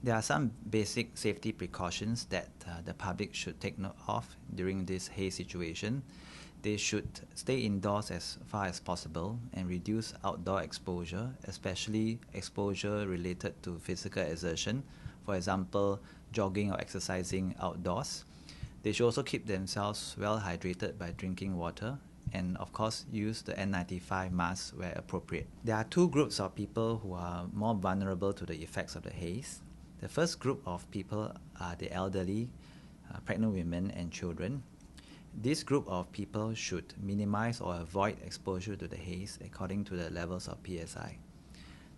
There are some basic safety precautions that the public should take note of during this haze situation. They should stay indoors as far as possible and reduce outdoor exposure, especially exposure related to physical exertion, for example, jogging or exercising outdoors. They should also keep themselves well hydrated by drinking water and, of course, use the N95 mask where appropriate. There are two groups of people who are more vulnerable to the effects of the haze. The first group of people are the elderly, pregnant women and children. This group of people should minimize or avoid exposure to the haze according to the levels of PSI.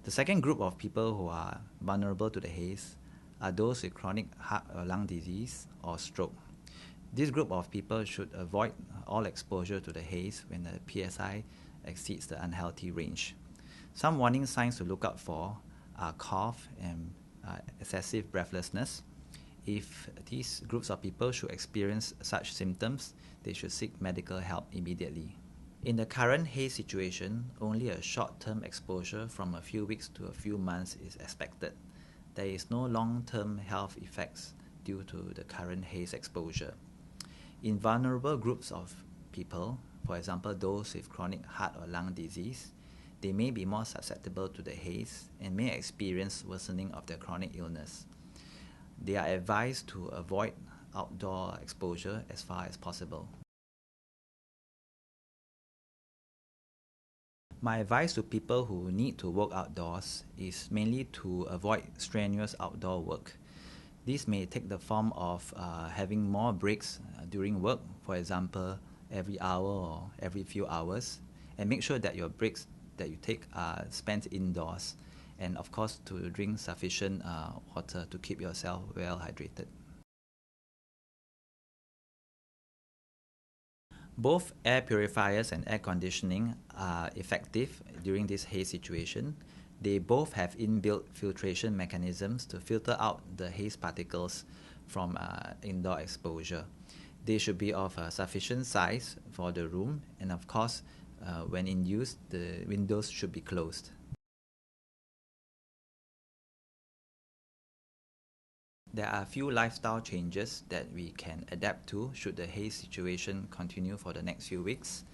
The second group of people who are vulnerable to the haze are those with chronic heart or lung disease or stroke. This group of people should avoid all exposure to the haze when the PSI exceeds the unhealthy range. Some warning signs to look out for are cough and excessive breathlessness. If these groups of people should experience such symptoms, they should seek medical help immediately. In the current haze situation, only a short-term exposure from a few weeks to a few months is expected. There is no long-term health effects due to the current haze exposure. In vulnerable groups of people, for example those with chronic heart or lung disease, they may be more susceptible to the haze and may experience worsening of their chronic illness. They are advised to avoid outdoor exposure as far as possible. My advice to people who need to work outdoors is mainly to avoid strenuous outdoor work. This may take the form of having more breaks during work, for example, every hour or every few hours, and make sure that your breaks that you take are spent indoors, and of course to drink sufficient water to keep yourself well hydrated. Both air purifiers and air conditioning are effective during this haze situation. They both have inbuilt filtration mechanisms to filter out the haze particles from indoor exposure. They should be of sufficient size for the room, and of course, when in use, the windows should be closed. There are a few lifestyle changes that we can adapt to should the haze situation continue for the next few weeks.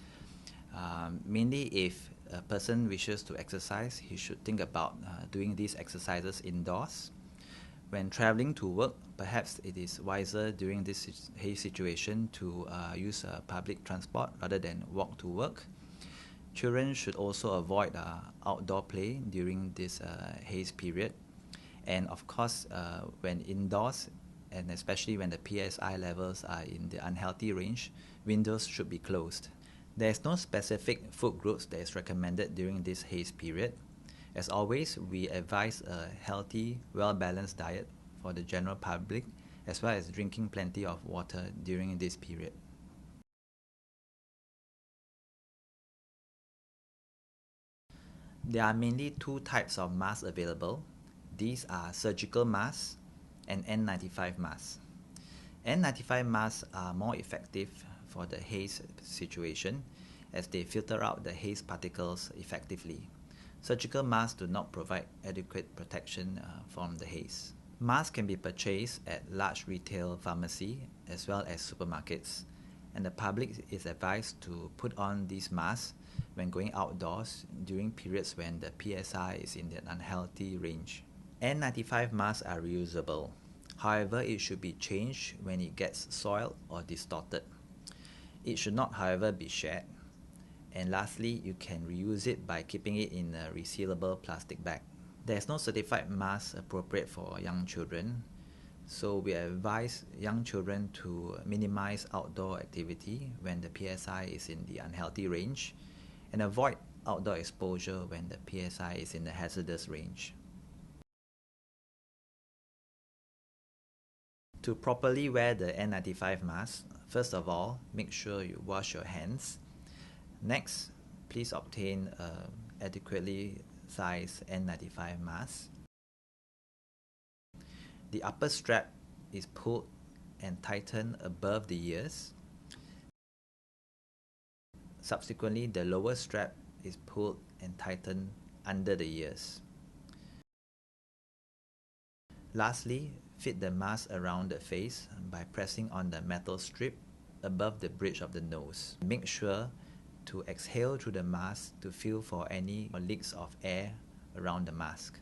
Mainly if a person wishes to exercise, he should think about doing these exercises indoors. When traveling to work, perhaps it is wiser during this haze situation to use public transport rather than walk to work. Children should also avoid outdoor play during this haze period. And of course, when indoors, and especially when the PSI levels are in the unhealthy range, windows should be closed. There is no specific food groups that is recommended during this haze period. As always, we advise a healthy, well-balanced diet for the general public, as well as drinking plenty of water during this period. There are mainly two types of masks available. These are surgical masks and N95 masks. N95 masks are more effective for the haze situation as they filter out the haze particles effectively. Surgical masks do not provide adequate protection from the haze. Masks can be purchased at large retail pharmacy as well as supermarkets, and the public is advised to put on these masks when going outdoors during periods when the PSI is in the unhealthy range. N95 masks are reusable. However, it should be changed when it gets soiled or distorted. It should not, however, be shared. And lastly, you can reuse it by keeping it in a resealable plastic bag. There is no certified mask appropriate for young children, so we advise young children to minimize outdoor activity when the PSI is in the unhealthy range and avoid outdoor exposure when the PSI is in the hazardous range. To properly wear the N95 mask, first of all, make sure you wash your hands. Next, please obtain an adequately sized N95 mask. The upper strap is pulled and tightened above the ears. Subsequently, the lower strap is pulled and tightened under the ears. Lastly, fit the mask around the face by pressing on the metal strip above the bridge of the nose. Make sure to exhale through the mask to feel for any leaks of air around the mask.